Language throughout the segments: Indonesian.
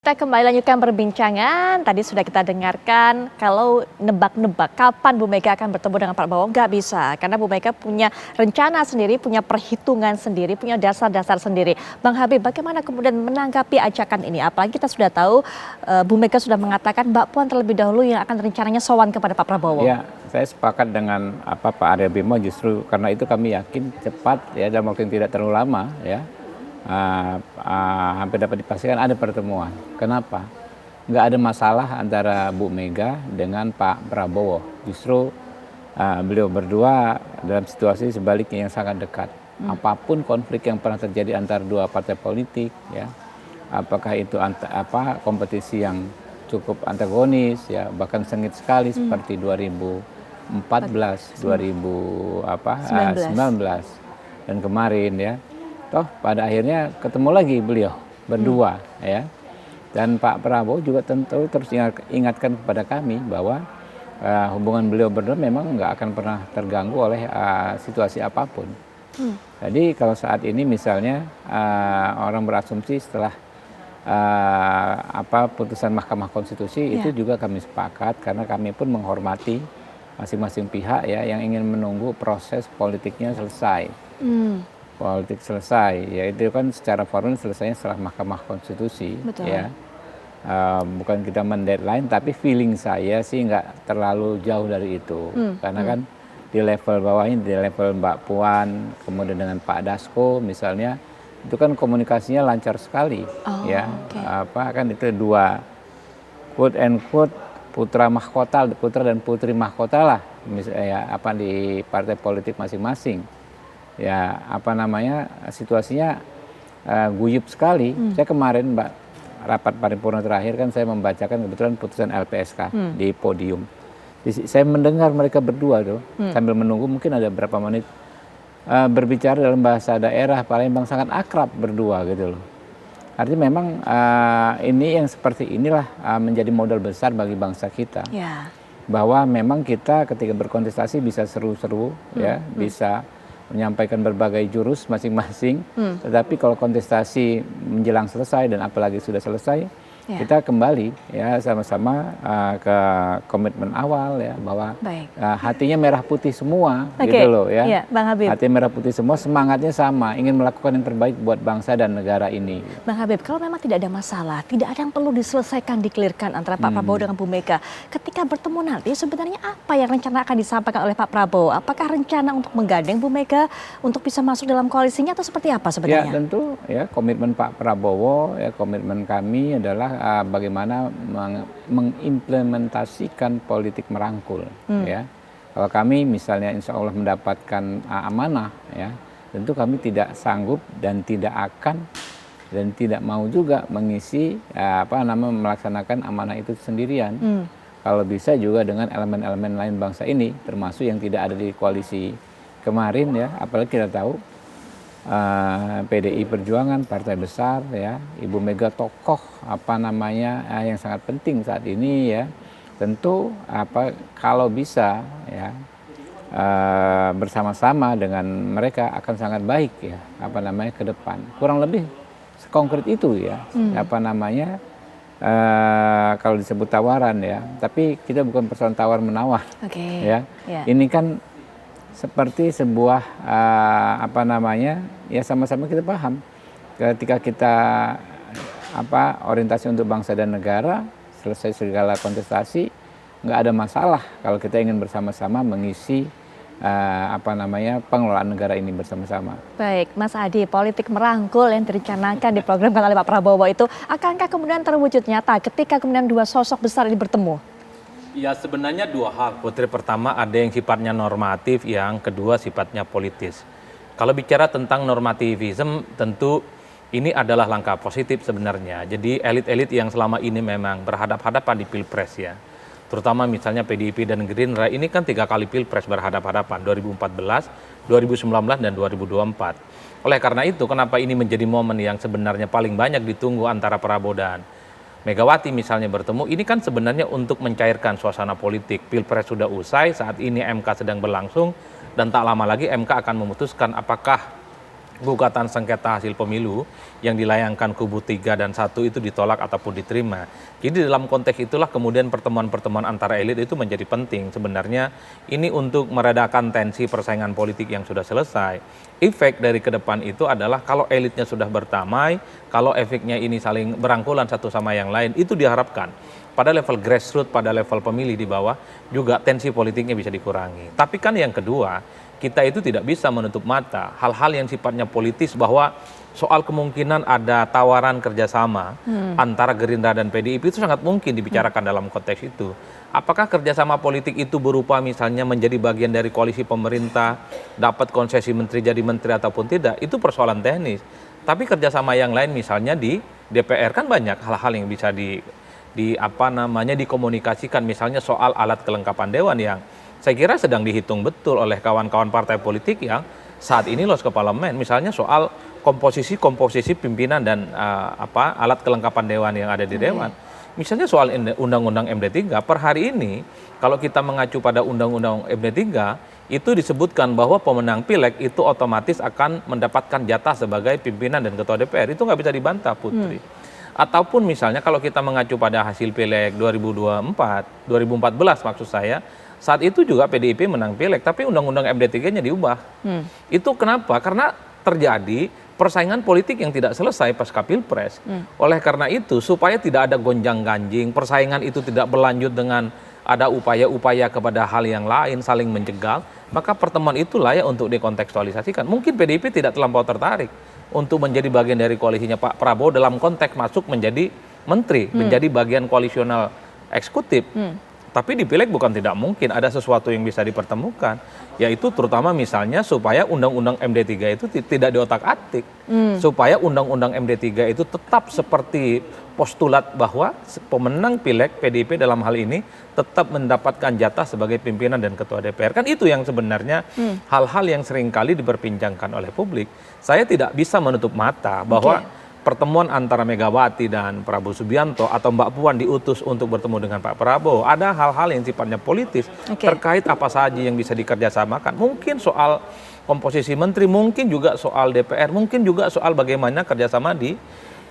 Kita kembali lanjutkan perbincangan. Tadi sudah kita dengarkan kalau nebak-nebak kapan Bu Mega akan bertemu dengan Pak Prabowo, nggak bisa. Karena Bu Mega punya rencana sendiri, punya perhitungan sendiri, punya dasar-dasar sendiri. Bang Habib, bagaimana kemudian menanggapi ajakan ini? Apalagi kita sudah tahu Bu Mega sudah mengatakan Mbak Puan terlebih dahulu yang akan rencananya sowan kepada Pak Prabowo. Ya, saya sepakat dengan Pak Arya Bima, justru karena itu kami yakin cepat ya, dalam waktu yang tidak terlalu lama ya. Hampir dapat dipastikan ada pertemuan. Kenapa? Nggak ada masalah antara Bu Mega dengan Pak Prabowo. Justru beliau berdua dalam situasi sebaliknya yang sangat dekat. Apapun konflik yang pernah terjadi antara dua partai politik, ya, apakah itu kompetisi yang cukup antagonis, ya, bahkan sengit sekali seperti 2014, 2019 dan kemarin ya. Toh pada akhirnya ketemu lagi beliau berdua ya. Dan Pak Prabowo juga tentu terus ingatkan kepada kami bahwa hubungan beliau berdua memang nggak akan pernah terganggu oleh situasi apapun. Jadi kalau saat ini misalnya orang berasumsi setelah putusan Mahkamah Konstitusi itu juga kami sepakat karena kami pun menghormati masing-masing pihak ya yang ingin menunggu proses politiknya selesai. Politik selesai, ya itu kan secara formal selesainya setelah Mahkamah Konstitusi. Betul. Ya, bukan kita mendeadline, tapi feeling saya sih nggak terlalu jauh dari itu, karena kan di level bawahnya, di level Mbak Puan, kemudian dengan Pak Dasko misalnya, itu kan komunikasinya lancar sekali, ya, kan itu dua quote and quote putra dan putri mahkota lah, misalnya di partai politik masing-masing. Ya situasinya guyup sekali. Saya kemarin rapat paripurna terakhir kan saya membacakan kebetulan putusan LPSK di podium. Saya mendengar mereka berdua tuh sambil menunggu mungkin ada berapa menit berbicara dalam bahasa daerah Palembang, sangat akrab berdua gitu loh. Artinya memang ini yang seperti inilah menjadi modal besar bagi bangsa kita. Bahwa memang kita ketika berkontestasi bisa seru-seru ya, bisa menyampaikan berbagai jurus masing-masing, tetapi kalau kontestasi menjelang selesai dan apalagi sudah selesai, kita kembali ya sama-sama ke komitmen awal ya, bahwa hatinya merah putih semua gitu loh ya. Bang Habib. Hatinya merah putih semua, semangatnya sama, ingin melakukan yang terbaik buat bangsa dan negara ini. Bang Habib, kalau memang tidak ada masalah, tidak ada yang perlu diselesaikan, dikelirkan antara Pak Prabowo dengan Bu Mega, ketika bertemu nanti sebenarnya apa yang rencana akan disampaikan oleh Pak Prabowo? Apakah rencana untuk menggandeng Bu Mega untuk bisa masuk dalam koalisinya atau seperti apa sebenarnya? Ya tentu ya, komitmen Pak Prabowo ya, komitmen kami adalah bagaimana mengimplementasikan politik merangkul ya. Kalau kami misalnya insya Allah mendapatkan amanah ya, tentu kami tidak sanggup dan tidak akan dan tidak mau juga mengisi melaksanakan amanah itu sendirian. Kalau bisa juga dengan elemen-elemen lain bangsa ini, termasuk yang tidak ada di koalisi kemarin ya, apalagi kita tahu PDI Perjuangan, partai besar ya, Ibu Mega tokoh yang sangat penting saat ini ya. Tentu kalau bisa ya bersama-sama dengan mereka akan sangat baik ya ke depan. Kurang lebih konkret itu ya. Kalau disebut tawaran ya, tapi kita bukan persoalan tawar menawar ya. Ini kan seperti sebuah ya sama-sama kita paham ketika kita orientasi untuk bangsa dan negara, selesai segala kontestasi, nggak ada masalah kalau kita ingin bersama-sama mengisi pengelolaan negara ini bersama-sama. Baik, Mas Adi, politik merangkul yang direncanakan diprogramkan oleh Pak Prabowo itu akankah kemudian terwujud nyata ketika kemudian dua sosok besar ini bertemu? Ya sebenarnya dua hal, Putri. Pertama ada yang sifatnya normatif, yang kedua sifatnya politis. Kalau bicara tentang normativism, tentu ini adalah langkah positif sebenarnya. Jadi elit-elit yang selama ini memang berhadap-hadapan di Pilpres ya, terutama misalnya PDIP dan Gerindra, ini kan 3 kali Pilpres berhadap-hadapan, 2014, 2019, dan 2024. Oleh karena itu, kenapa ini menjadi momen yang sebenarnya paling banyak ditunggu antara Prabowo dan Megawati misalnya bertemu, ini kan sebenarnya untuk mencairkan suasana politik. Pilpres sudah usai, saat ini MK sedang berlangsung, dan tak lama lagi MK akan memutuskan apakah gugatan sengketa hasil pemilu yang dilayangkan kubu 3 dan 1 itu ditolak ataupun diterima. Jadi dalam konteks itulah kemudian pertemuan-pertemuan antara elit itu menjadi penting. Sebenarnya ini untuk meredakan tensi persaingan politik yang sudah selesai. Efek dari ke depan itu adalah kalau elitnya sudah berdamai, kalau efeknya ini saling berangkulan satu sama yang lain, itu diharapkan pada level grassroots, pada level pemilih di bawah juga tensi politiknya bisa dikurangi. Tapi kan yang kedua, kita itu tidak bisa menutup mata hal-hal yang sifatnya politis bahwa soal kemungkinan ada tawaran kerjasama antara Gerindra dan PDIP itu sangat mungkin dibicarakan dalam konteks itu. Apakah kerjasama politik itu berupa misalnya menjadi bagian dari koalisi pemerintah, dapat konsesi menteri jadi menteri ataupun tidak, itu persoalan teknis. Tapi kerjasama yang lain misalnya di DPR kan banyak hal-hal yang bisa dikomunikasikan, misalnya soal alat kelengkapan dewan yang saya kira sedang dihitung betul oleh kawan-kawan partai politik yang saat ini lolos ke parlemen, misalnya soal komposisi pimpinan dan alat kelengkapan dewan yang ada di dewan. Misalnya soal undang-undang MD3 per hari ini, kalau kita mengacu pada undang-undang MD3 itu disebutkan bahwa pemenang pileg itu otomatis akan mendapatkan jatah sebagai pimpinan dan ketua DPR. Itu nggak bisa dibantah, Putri. Ataupun misalnya kalau kita mengacu pada hasil pileg 2014 maksud saya, saat itu juga PDIP menang pileg, tapi undang-undang MD3-nya diubah. Itu kenapa? Karena terjadi persaingan politik yang tidak selesai pasca Pilpres. Oleh karena itu, supaya tidak ada gonjang-ganjing, persaingan itu tidak berlanjut dengan ada upaya-upaya kepada hal yang lain, saling menjegal, maka pertemuan itu layak untuk dikontekstualisasikan. Mungkin PDIP tidak terlampau tertarik untuk menjadi bagian dari koalisinya Pak Prabowo dalam konteks masuk menjadi menteri, menjadi bagian koalisional eksekutif. Tapi di pileg bukan tidak mungkin ada sesuatu yang bisa dipertemukan, yaitu terutama misalnya supaya undang-undang MD3 itu tidak diotak-atik, supaya undang-undang MD3 itu tetap seperti postulat bahwa pemenang pileg PDIP dalam hal ini tetap mendapatkan jatah sebagai pimpinan dan ketua DPR. Kan itu yang sebenarnya hal-hal yang seringkali diperbincangkan oleh publik. Saya tidak bisa menutup mata bahwa pertemuan antara Megawati dan Prabowo Subianto atau Mbak Puan diutus untuk bertemu dengan Pak Prabowo, ada hal-hal yang sifatnya politis terkait apa saja yang bisa dikerjasamakan. Mungkin soal komposisi menteri, mungkin juga soal DPR, mungkin juga soal bagaimana kerjasama di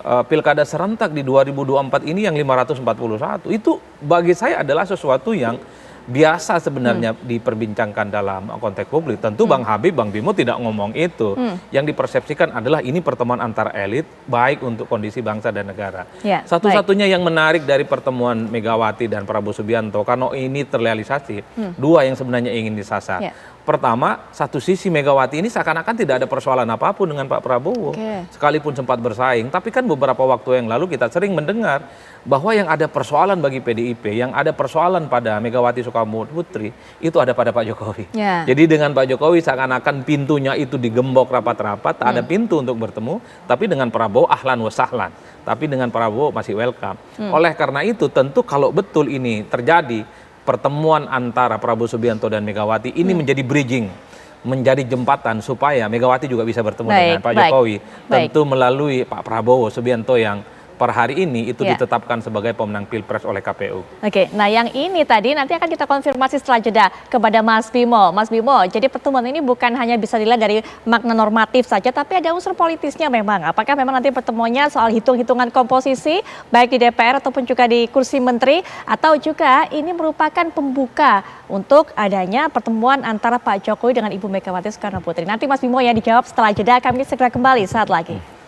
pilkada serentak di 2024 ini yang 541. Itu bagi saya adalah sesuatu yang biasa sebenarnya diperbincangkan dalam konteks publik. Tentu Bang Habib, Bang Bimo tidak ngomong itu. Yang dipersepsikan adalah ini pertemuan antara elit baik untuk kondisi bangsa dan negara. Satu-satunya yang menarik dari pertemuan Megawati dan Prabowo Subianto karena ini terrealisasi, dua yang sebenarnya ingin disasar. Pertama, satu sisi Megawati ini seakan-akan tidak ada persoalan apapun dengan Pak Prabowo. Sekalipun sempat bersaing, tapi kan beberapa waktu yang lalu kita sering mendengar bahwa yang ada persoalan bagi PDIP, yang ada persoalan pada Megawati Soekarno Putri, itu ada pada Pak Jokowi. Jadi dengan Pak Jokowi seakan-akan pintunya itu digembok rapat-rapat, tak ada pintu untuk bertemu, tapi dengan Prabowo ahlan wa sahlan. Tapi dengan Prabowo masih welcome. Oleh karena itu tentu kalau betul ini terjadi, pertemuan antara Prabowo Subianto dan Megawati ini menjadi bridging, menjadi jembatan supaya Megawati juga bisa bertemu dengan Pak Jokowi. Tentu melalui Pak Prabowo Subianto yang per hari ini itu ditetapkan sebagai pemenang Pilpres oleh KPU. Oke, nah yang ini tadi nanti akan kita konfirmasi setelah jeda kepada Mas Bimo. Mas Bimo, jadi pertemuan ini bukan hanya bisa dilihat dari makna normatif saja, tapi ada unsur politisnya memang. Apakah memang nanti pertemuannya soal hitung-hitungan komposisi, baik di DPR ataupun juga di kursi menteri, atau juga ini merupakan pembuka untuk adanya pertemuan antara Pak Jokowi dengan Ibu Megawati Soekarno Putri. Nanti Mas Bimo yang dijawab setelah jeda, kami segera kembali saat lagi.